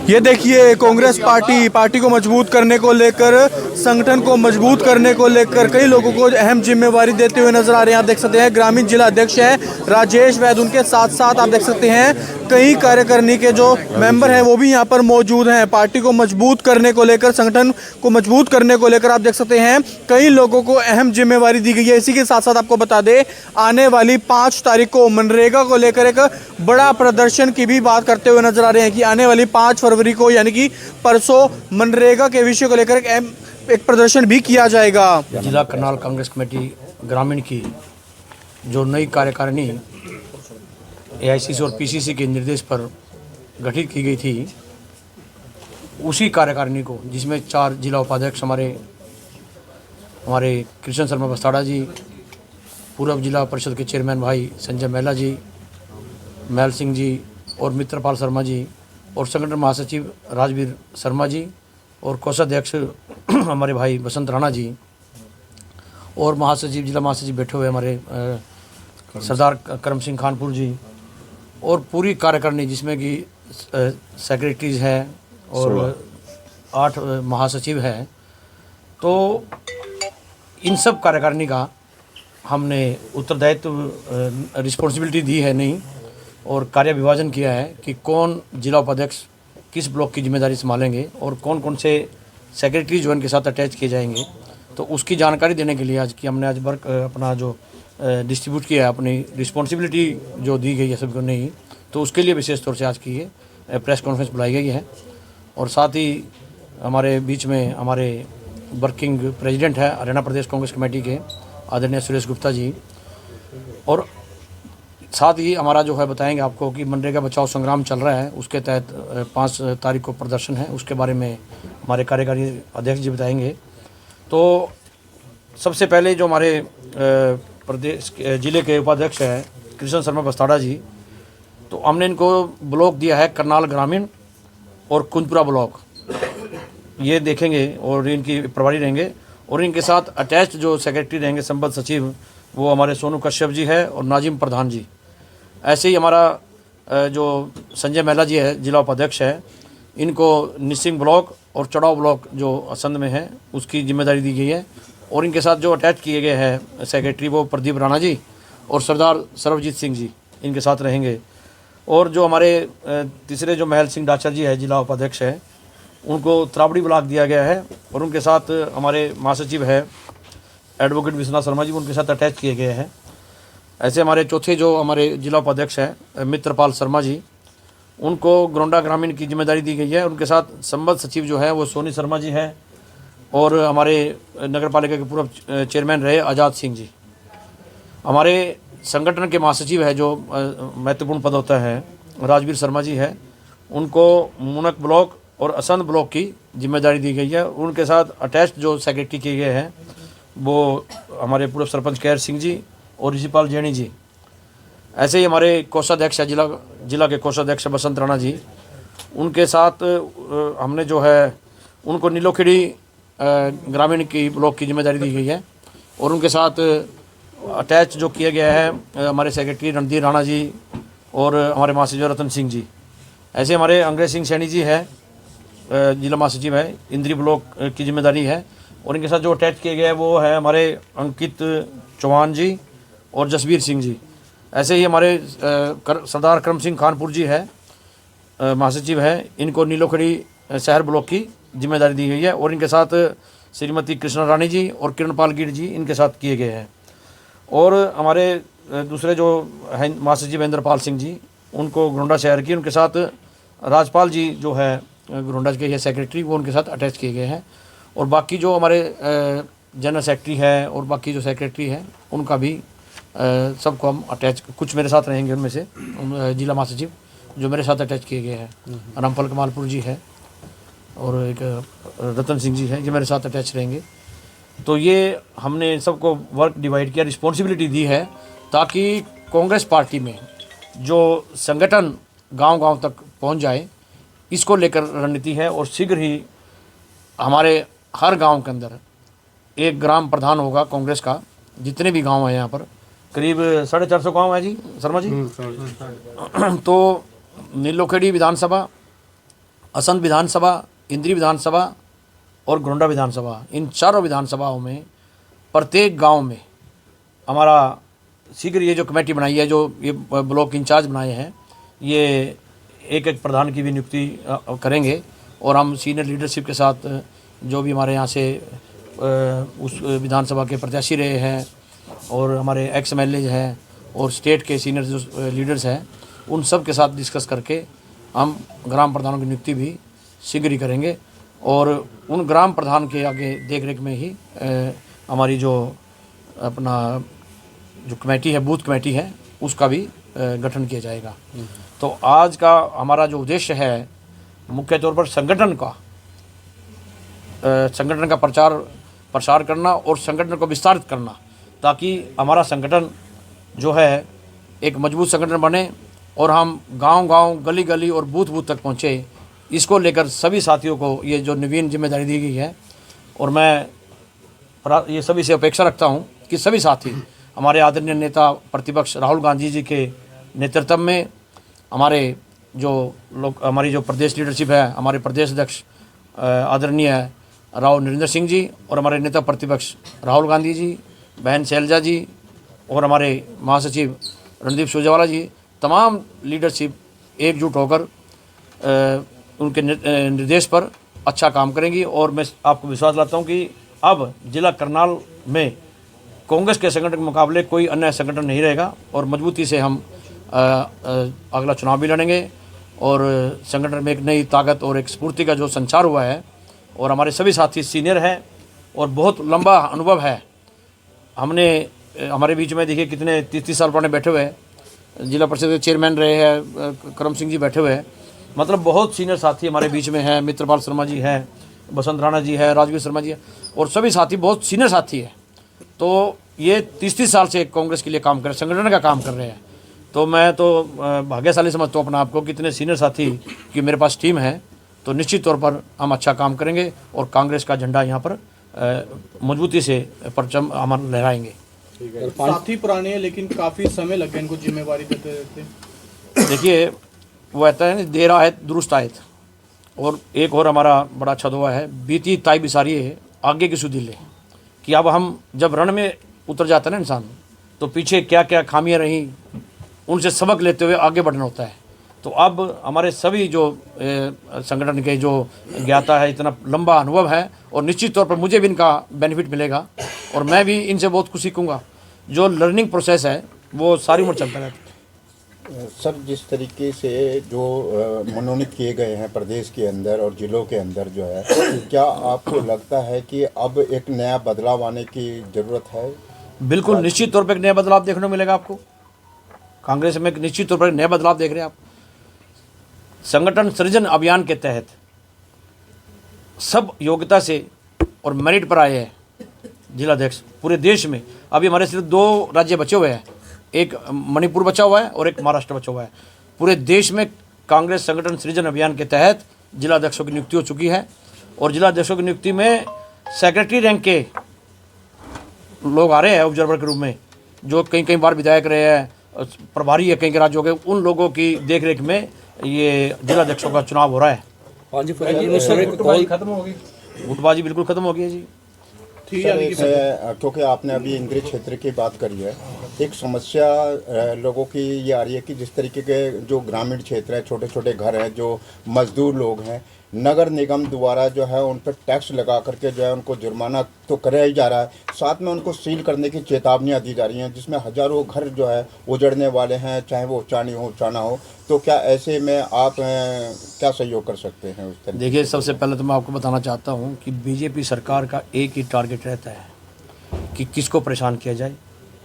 ये देखिए कांग्रेस पार्टी को मजबूत करने को लेकर, संगठन को मजबूत करने को लेकर कई लोगों को अहम जिम्मेवारी देते हुए नजर आ रहे हैं। आप देख सकते हैं ग्रामीण जिला अध्यक्ष है राजेश वैद, उनके साथ साथ आप देख सकते हैं कई कार्यकारिणी के जो मेंबर हैं वो भी यहाँ पर मौजूद हैं। पार्टी को मजबूत करने को लेकर, संगठन को मजबूत करने को लेकर आप देख सकते हैं कई लोगों को अहम जिम्मेवारी दी गई है। इसी के साथ साथ आपको बता दें आने वाली 5 तारीख को मनरेगा को लेकर एक बड़ा प्रदर्शन की भी बात करते हुए नजर आ रहे हैं कि आने वाली 5 फरवरी को यानी कि परसों मनरेगा के विषय को लेकर एक प्रदर्शन भी किया जाएगा। जिला करनाल कांग्रेस कमेटी ग्रामीण की जो नई कार्यकारिणी एआईसीसी और पीसीसी के निर्देश पर गठित की गई थी, उसी कार्यकारिणी को जिसमें 4 जिला उपाध्यक्ष हमारे कृष्ण शर्मा बस्ताड़ा जी, पूर्व जिला परिषद के चेयरमैन भाई संजय महिला जी, महल सिंह जी और मित्रपाल शर्मा जी, और संगठन महासचिव राजवीर शर्मा जी, और कोषाध्यक्ष हमारे भाई बसंत राणा जी, और महासचिव जिला महासचिव बैठे हुए हमारे सरदार करम सिंह खानपुर जी, और पूरी कार्यकारिणी जिसमें कि सेक्रेटरीज हैं और 8 महासचिव हैं। तो इन सब कार्यकारिणी का हमने उत्तरदायित्व रिस्पॉन्सिबिलिटी दी है नहीं, और कार्य विभाजन किया है कि कौन जिला उपाध्यक्ष किस ब्लॉक की जिम्मेदारी संभालेंगे और कौन कौन से सेक्रेटरी जो इनके साथ अटैच किए जाएंगे। तो उसकी जानकारी देने के लिए आज की हमने आज वर्क अपना जो डिस्ट्रीब्यूट किया है, अपनी रिस्पॉन्सिबिलिटी जो दी गई है सबको नहीं, तो उसके लिए विशेष तौर से आज की ये प्रेस कॉन्फ्रेंस बुलाई गई है। और साथ ही हमारे बीच में हमारे वर्किंग प्रेसिडेंट है हरियाणा प्रदेश कांग्रेस कमेटी के आदरणीय सुरेश गुप्ता जी, और साथ ही हमारा जो है बताएंगे आपको कि मनरेगा बचाओ संग्राम चल रहा है, उसके तहत 5 तारीख को प्रदर्शन है, उसके बारे में हमारे कार्यकारी अध्यक्ष जी बताएंगे। तो सबसे पहले जो हमारे प्रदेश जिले के उपाध्यक्ष हैं कृष्ण शर्मा बस्ताड़ा जी, तो हमने इनको ब्लॉक दिया है करनाल ग्रामीण और कुंजपुरा ब्लॉक, ये देखेंगे और इनकी प्रभारी रहेंगे। और इनके साथ अटैच्ड जो सेक्रेटरी रहेंगे संबद्ध सचिव, वो हमारे सोनू कश्यप जी है और नाजिम प्रधान जी। ऐसे ही हमारा जो संजय महिला जी है जिला उपाध्यक्ष है, इनको निसिंग ब्लॉक और चढ़ाव ब्लॉक जो असंध में है उसकी जिम्मेदारी दी गई है। और इनके साथ जो अटैच किए गए हैं सेक्रेटरी, वो प्रदीप राणा जी और सरदार सर्वजीत सिंह जी इनके साथ रहेंगे। और जो हमारे तीसरे जो महल सिंह डाचा जी है जिला उपाध्यक्ष है, उनको त्रावड़ी ब्लॉक दिया गया है, और उनके साथ हमारे महासचिव है एडवोकेट विश्वनाथ शर्मा जी, उनके साथ अटैच किए गए हैं। ऐसे हमारे चौथे जो हमारे जिला उपाध्यक्ष हैं मित्रपाल शर्मा जी, उनको गोंडा ग्रामीण की जिम्मेदारी दी गई है। उनके साथ संबद्ध सचिव जो है वो सोनी शर्मा जी हैं, और हमारे नगर पालिका के पूर्व चेयरमैन रहे आज़ाद सिंह जी। हमारे संगठन के महासचिव है जो महत्वपूर्ण पद होता है राजवीर शर्मा जी है, उनको मुनक ब्लॉक और असंध ब्लॉक की जिम्मेदारी दी गई है। उनके साथ अटैच्ड जो सेक्रेटरी किए गए हैं वो हमारे पूर्व सरपंच कैर सिंह जी और ऋषिपाल जैनी जी। ऐसे ही हमारे कोषाध्यक्ष है जिला के कोषाध्यक्ष बसंत राणा जी, उनके साथ हमने जो है उनको नीलोखेड़ी ग्रामीण की ब्लॉक की जिम्मेदारी दी गई है। और उनके साथ अटैच जो किया गया है हमारे सेक्रेटरी रणधीर राणा जी और हमारे महासचिव रतन सिंह जी। ऐसे हमारे अंग्रेज सिंह सैनी जी है जिला महासचिव है, इंद्री ब्लॉक की जिम्मेदारी है। और इनके साथ जो अटैच किए गए हैं वो है हमारे अंकित चौहान जी और जसवीर सिंह जी। ऐसे ही हमारे सरदार करम सिंह खानपुर जी है महासचिव है, इनको नीलोखड़ी शहर ब्लॉक की जिम्मेदारी दी गई है। और इनके साथ श्रीमती कृष्णा रानी जी और किरणपाल गिर जी इनके साथ किए गए हैं। और हमारे दूसरे जो हैं महासचिव इंद्रपाल सिंह जी, उनको गोंडा शहर की, उनके साथ राजपाल जी जो है गोंडा के ये सेक्रेटरी, वो उनके साथ अटैच किए गए हैं। और बाकी जो हमारे जनरल सेक्रेटरी है और बाकी जो सेक्रेटरी है उनका भी सबको हम अटैच, कुछ मेरे साथ रहेंगे उनमें से जिला महासचिव जो मेरे साथ अटैच किए गए हैं, रामफल कमालपुर जी है और एक रतन सिंह जी है, ये मेरे साथ अटैच रहेंगे। तो ये हमने सबको वर्क डिवाइड किया, रिस्पॉन्सिबिलिटी दी है, ताकि कांग्रेस पार्टी में जो संगठन गांव-गांव तक पहुंच जाए, इसको लेकर रणनीति है। और शीघ्र ही हमारे हर गांव के अंदर एक ग्राम प्रधान होगा कांग्रेस का, जितने भी गांव हैं यहाँ पर करीब 450 गांव है जी शर्मा जी। तो नीलोखेड़ी विधानसभा, असंध विधानसभा, इंद्री विधानसभा और गोंडा विधानसभा, इन चारों विधानसभाओं में प्रत्येक गांव में हमारा शीघ्र ये जो कमेटी बनाई है, जो ये ब्लॉक इंचार्ज बनाए हैं, ये एक एक प्रधान की भी नियुक्ति करेंगे और हम सीनियर लीडरशिप के साथ जो भी हमारे यहाँ से उस विधानसभा के प्रत्याशी रहे हैं और हमारे एक्स एमएलए हैं और स्टेट के सीनियर जो लीडर्स हैं, उन सब के साथ डिस्कस करके हम ग्राम प्रधानों की नियुक्ति भी शीघ्र ही करेंगे और उन ग्राम प्रधान के आगे देख रेख में ही हमारी जो अपना जो कमेटी है, बूथ कमेटी है, उसका भी गठन किया जाएगा। तो आज का हमारा जो उद्देश्य है मुख्य तौर पर संगठन का प्रसार करना और संगठन को विस्तारित करना, ताकि हमारा संगठन जो है एक मजबूत संगठन बने और हम गांव-गांव, गली-गली और बूथ-बूथ तक पहुँचे। इसको लेकर सभी साथियों को ये जो नवीन जिम्मेदारी दी गई है और मैं ये सभी से अपेक्षा रखता हूँ कि सभी साथी हमारे आदरणीय नेता प्रतिपक्ष राहुल गांधी जी के नेतृत्व में हमारी जो प्रदेश लीडरशिप है, हमारे प्रदेश अध्यक्ष आदरणीय राव नरेंद्र सिंह जी और हमारे नेता प्रतिपक्ष राहुल गांधी जी, बहन शैलजा जी और हमारे महासचिव रणदीप सुरजेवाला जी, तमाम लीडरशिप एकजुट होकर उनके निर्देश पर अच्छा काम करेंगी। और मैं आपको विश्वास दिलाता हूँ कि अब जिला करनाल में कांग्रेस के संगठन के मुकाबले कोई अन्य संगठन नहीं रहेगा और मजबूती से हम अगला चुनाव भी लड़ेंगे और संगठन में एक नई ताकत और एक स्फूर्ति का जो संचार हुआ है और हमारे सभी साथी सीनियर हैं और बहुत लंबा अनुभव है। हमारे बीच में देखिए कितने 30 साल पुराने बैठे हुए हैं, जिला परिषद के चेयरमैन रहे हैं करम सिंह जी बैठे हुए हैं, मतलब बहुत सीनियर साथी हमारे बीच में हैं। मित्रपाल शर्मा जी हैं, बसंत राणा जी है, राजवीर शर्मा जी है और सभी साथी बहुत सीनियर साथी है। तो ये 30 साल से कांग्रेस के लिए काम कर रहे, संगठन का काम कर रहे हैं। तो मैं तो भाग्यशाली समझता हूँ अपना आपको, कितने सीनियर साथी की मेरे पास टीम है। तो निश्चित तौर पर हम अच्छा काम करेंगे और कांग्रेस का झंडा यहाँ पर मजबूती से परचम हम लहराएंगे। साथी पुराने हैं लेकिन काफ़ी समय लग गया इनको जिम्मेवारी देते देते। देखिए वो कहता है ना, देर आयत दुरुस्त आयत। और एक और हमारा बड़ा अच्छा दुआ है, बीती ताई बिसारिये आगे की सुधी ले, कि अब हम जब रण में उतर जाता है ना इंसान, तो पीछे क्या क्या खामियां रहीं उनसे सबक लेते हुए आगे बढ़ना होता है। तो अब हमारे सभी जो संगठन के जो ज्ञाता है, इतना लंबा अनुभव है और निश्चित तौर पर मुझे भी इनका बेनिफिट मिलेगा और मैं भी इनसे बहुत कुछ सीखूंगा। जो लर्निंग प्रोसेस है वो सारी उम्र चलता रहता है। सर, जिस तरीके से जो मनोनीत किए गए हैं प्रदेश के अंदर और जिलों के अंदर जो है, क्या आपको लगता है कि अब एक नया बदलाव आने की ज़रूरत है? बिल्कुल, निश्चित तौर पर एक नया बदलाव देखने को मिलेगा आपको। कांग्रेस में एक निश्चित तौर पर नया बदलाव देख रहे हैं आप। संगठन सृजन अभियान के तहत सब योग्यता से और मेरिट पर आए हैं जिलाध्यक्ष पूरे देश में। अभी हमारे सिर्फ 2 राज्य बचे हुए हैं, एक मणिपुर बचा हुआ है और एक महाराष्ट्र बचा हुआ है। पूरे देश में कांग्रेस संगठन सृजन अभियान के तहत जिलाध्यक्षों की नियुक्ति हो चुकी है और जिलाध्यक्षों की नियुक्ति में सेक्रेटरी रैंक के लोग आ रहे हैं ऑब्जर्वर के रूप में, जो कई बार विधायक रहे हैं, प्रभारी है कई के राज्यों के। उन लोगों की देखरेख में ये जिलाध्यक्षों का चुनाव हो रहा है। खत्म हो गई, गुटबाजी बिल्कुल खत्म हो गई है जी। क्योंकि आपने अभी इंद्री क्षेत्र की बात करी है, एक समस्या लोगों की ये आ रही है कि जिस तरीके के जो ग्रामीण क्षेत्र है, छोटे छोटे घर हैं, जो मजदूर लोग हैं, नगर निगम द्वारा जो है उन पर टैक्स लगा करके जो है उनको जुर्माना तो कराया ही जा रहा है, साथ में उनको सील करने की चेतावनियां दी जा रही हैं, जिसमें हजारों घर जो है उजड़ने वाले हैं, चाहे वो उचानी हो उचाना हो। तो क्या ऐसे में आप क्या सहयोग कर सकते हैं उस तरह? देखिए, सबसे पहले तो मैं आपको बताना चाहता हूँ कि बीजेपी सरकार का एक ही टारगेट रहता है कि किसको परेशान किया जाए,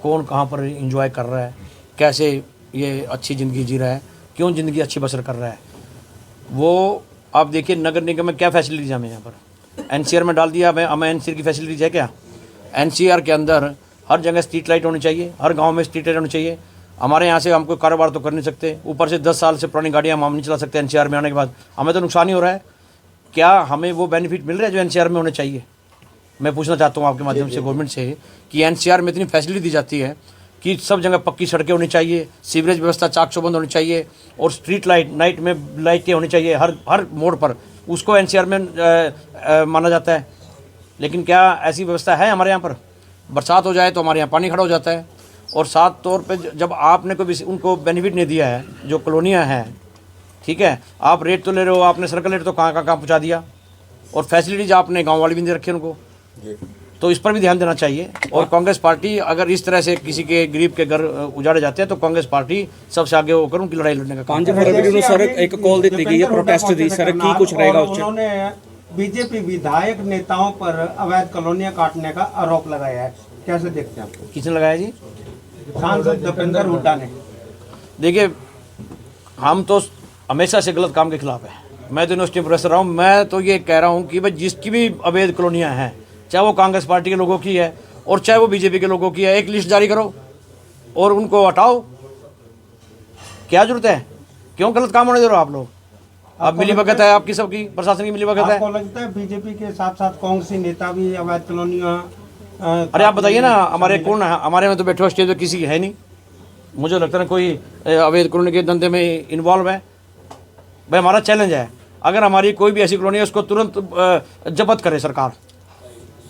कौन कहाँ पर एंजॉय कर रहा है, कैसे ये अच्छी ज़िंदगी जी रहा है, क्यों ज़िंदगी अच्छी बसर कर रहा है। वो आप देखिए नगर निगम में क्या फैसिलिटीज़ हमें यहाँ पर एनसीआर में डाल दिया। हमें एनसीआर की फैसिलिटीज़ है क्या? एनसीआर के अंदर हर जगह स्ट्रीट लाइट होनी चाहिए, हर गांव में स्ट्रीट लाइट होनी चाहिए। हमारे यहाँ से हम कोई कारोबार तो कर नहीं सकते, ऊपर से 10 साल से पुरानी गाड़ियाँ हम नहीं चला सकते एनसीआर में आने के बाद। हमें तो नुकसान ही हो रहा है। क्या हमें वो बेनिफिट मिल रहा है जो एनसीआर में होने चाहिए? मैं पूछना चाहता हूँ आपके माध्यम से गवर्नमेंट से कि एनसीआर में इतनी फैसिलिटी दी जाती है, कि सब जगह पक्की सड़कें होनी चाहिए, सीवरेज व्यवस्था चाक चौबंद होनी चाहिए और स्ट्रीट लाइट नाइट में लाइटें होनी चाहिए हर मोड़ पर। उसको एनसीआर में माना जाता है। लेकिन क्या ऐसी व्यवस्था है हमारे यहाँ पर? बरसात हो जाए तो हमारे यहाँ पानी खड़ा हो जाता है। और साथ तौर पे जब आपने कोई उनको बेनिफिट नहीं दिया है, जो कॉलोनियाँ हैं, ठीक है, आप रेट तो ले रहे हो, आपने सर्कल रेट तो कहाँ पहुँचा दिया, और फैसिलिटीज आपने गाँव वाली भी नहीं रखी उनको। तो इस पर भी ध्यान देना चाहिए। और कांग्रेस पार्टी अगर इस तरह से किसी के गरीब के घर उजाड़े जाते हैं तो कांग्रेस पार्टी सबसे आगे होकर उनकी लड़ाई लड़ने का काम। 5 फरवरी ਨੂੰ ਸਰ ਇੱਕ ਕਾਲ ਦਿੱਤੀ ਗਈ ਹੈ ਪ੍ਰੋਟੈਸਟ ਦੀ, ਸਰ ਕੀ कुछ रहेगा उस उन्होंने बीजेपी विधायक नेताओं पर अवैध कॉलोनियां काटने का आरोप लगाया है, कैसे देखते हैं आपको? किसने लगाया जी? सांसद दीपेंद्र हुड्डा ने। देखिए, हम तो हमेशा से गलत काम के खिलाफ है। मैं तो यूनिवर्सिटी प्रोफेसर रहा हूँ, मैं तो ये कह रहा हूँ कि भाई जिसकी भी अवैध कॉलोनियाँ हैं, चाहे वो कांग्रेस पार्टी के लोगों की है और चाहे वो बीजेपी के लोगों की है, एक लिस्ट जारी करो और उनको हटाओ। क्या जरूरत है? क्यों गलत काम होने दे रहे हो आप लोग? अब मिली भगत है आपकी, सबकी प्रशासन की मिली भगत है। आपको लगता है बीजेपी के साथ साथ कांग्रेसी नेता भी अवैध कॉलोनियां? अरे आप बताइए ना, हमारे कौन है? हमारे में तो बैठे हुए स्टेज पर किसी है नहीं। मुझे लगता है कोई अवैध कॉलोनी के धंधे में इन्वॉल्व है। भाई हमारा चैलेंज है, अगर हमारी कोई भी ऐसी कॉलोनी है उसको तुरंत जब्त करे सरकार।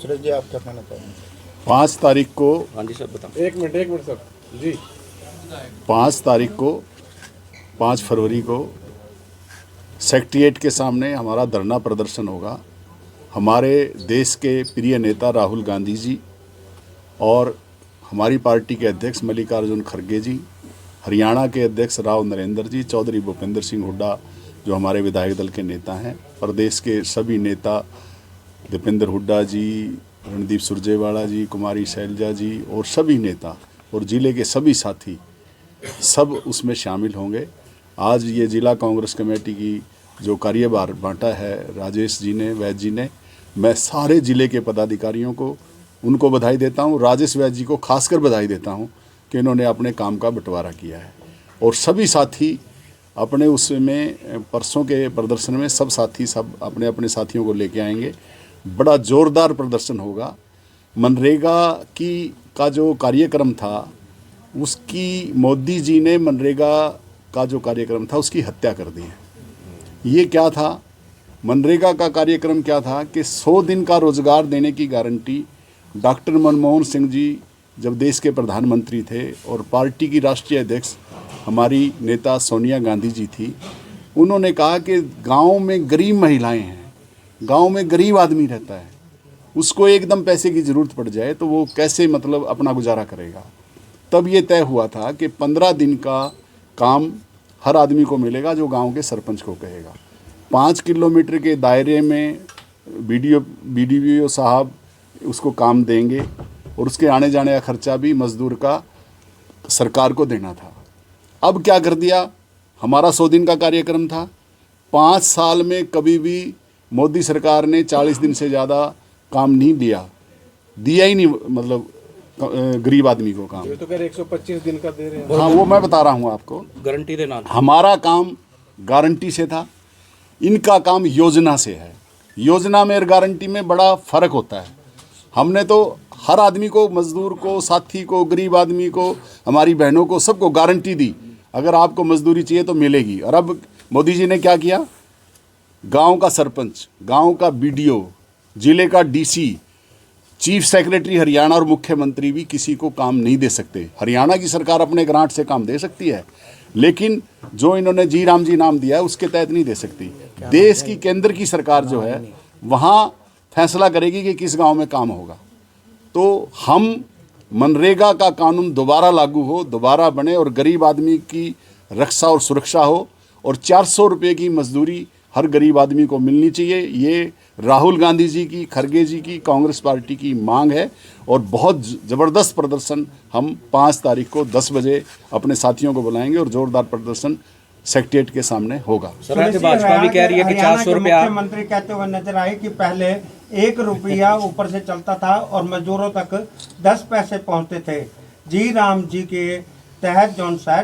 सुरेश जी, आप क्या कहना चाहेंगे? 5 तारीख को, हाँ जी सर बताओ। एक मिनट सर जी। 5 तारीख को, 5 फरवरी को सेक्रेटेरिएट के सामने हमारा धरना प्रदर्शन होगा। हमारे देश के प्रिय नेता राहुल गांधी जी और हमारी पार्टी के अध्यक्ष मल्लिकार्जुन खड़गे जी, हरियाणा के अध्यक्ष राव नरेंद्र जी, चौधरी भूपेंद्र सिंह हुड्डा जो हमारे विधायक दल के नेता हैं, प्रदेश के सभी नेता दीपेंद्र हुड्डा जी, रणदीप सुरजेवाला जी, कुमारी शैलजा जी और सभी नेता और ज़िले के सभी साथी सब उसमें शामिल होंगे। आज ये ज़िला कांग्रेस कमेटी की जो कार्यभार बांटा है राजेश जी ने, वैद्य जी ने, मैं सारे ज़िले के पदाधिकारियों को उनको बधाई देता हूँ। राजेश वैद्य जी को खासकर बधाई देता हूँ कि इन्होंने अपने काम का बंटवारा किया है। और सभी साथी अपने उसमें परसों के प्रदर्शन में सब साथी सब अपने अपने साथियों को लेके आएंगे। बड़ा ज़ोरदार प्रदर्शन होगा। मनरेगा का जो कार्यक्रम था उसकी मोदी जी ने मनरेगा का जो कार्यक्रम था उसकी हत्या कर दी है। ये क्या था? मनरेगा का कार्यक्रम क्या था कि 100 दिन का रोज़गार देने की गारंटी डॉक्टर मनमोहन सिंह जी जब देश के प्रधानमंत्री थे और पार्टी की राष्ट्रीय अध्यक्ष हमारी नेता सोनिया गांधी जी थी, उन्होंने कहा कि गांव में गरीब महिलाएं हैं, गांव में गरीब आदमी रहता है, उसको एकदम पैसे की ज़रूरत पड़ जाए तो वो कैसे मतलब अपना गुजारा करेगा। तब ये तय हुआ था कि 15 दिन का काम हर आदमी को मिलेगा जो गांव के सरपंच को कहेगा। 5 किलोमीटर के दायरे में बीडीओ साहब उसको काम देंगे और उसके आने जाने का खर्चा भी मजदूर का सरकार को देना था। अब क्या कर दिया? हमारा 100 दिन का कार्यक्रम था, 5 साल में कभी भी मोदी सरकार ने 40 दिन से ज़्यादा काम नहीं दिया ही नहीं, मतलब गरीब आदमी को काम। ये तो कह 125 दिन का दे रहे हैं। हाँ, वो मैं बता रहा हूँ आपको। गारंटी देना हमारा काम गारंटी से था, इनका काम योजना से है। योजना में और गारंटी में बड़ा फ़र्क होता है। हमने तो हर आदमी को, मज़दूर को, साथी को, गरीब आदमी को, हमारी बहनों को, सबको गारंटी दी, अगर आपको मजदूरी चाहिए तो मिलेगी। और अब मोदी जी ने क्या किया? गांव का सरपंच, गांव का बीडीओ, ज़िले का डीसी, चीफ सेक्रेटरी हरियाणा और मुख्यमंत्री भी किसी को काम नहीं दे सकते। हरियाणा की सरकार अपने ग्रांट से काम दे सकती है, लेकिन जो इन्होंने जी राम जी नाम दिया है उसके तहत नहीं दे सकती। देश की केंद्र की सरकार जो है वहाँ फैसला करेगी कि किस गांव में काम होगा। तो हम मनरेगा का कानून दोबारा लागू हो, दोबारा बने और गरीब आदमी की रक्षा और सुरक्षा हो और 400 रुपये की मजदूरी हर गरीब आदमी को मिलनी चाहिए। ये राहुल गांधी जी की, खड़गे जी की, कांग्रेस पार्टी की मांग है और बहुत ज़बरदस्त प्रदर्शन हम 5 तारीख को 10 बजे अपने साथियों को बुलाएंगे और ज़ोरदार प्रदर्शन सेक्रेटेरिएट के सामने होगा। सर भाजपा भी कह रही है कि 400 रुपया। मुख्यमंत्री कहते हुए नजर आए कि पहले 1 रुपया ऊपर से चलता था और मजदूरों तक 10 पैसे पहुंचते थे। जी राम जी के तहत जो है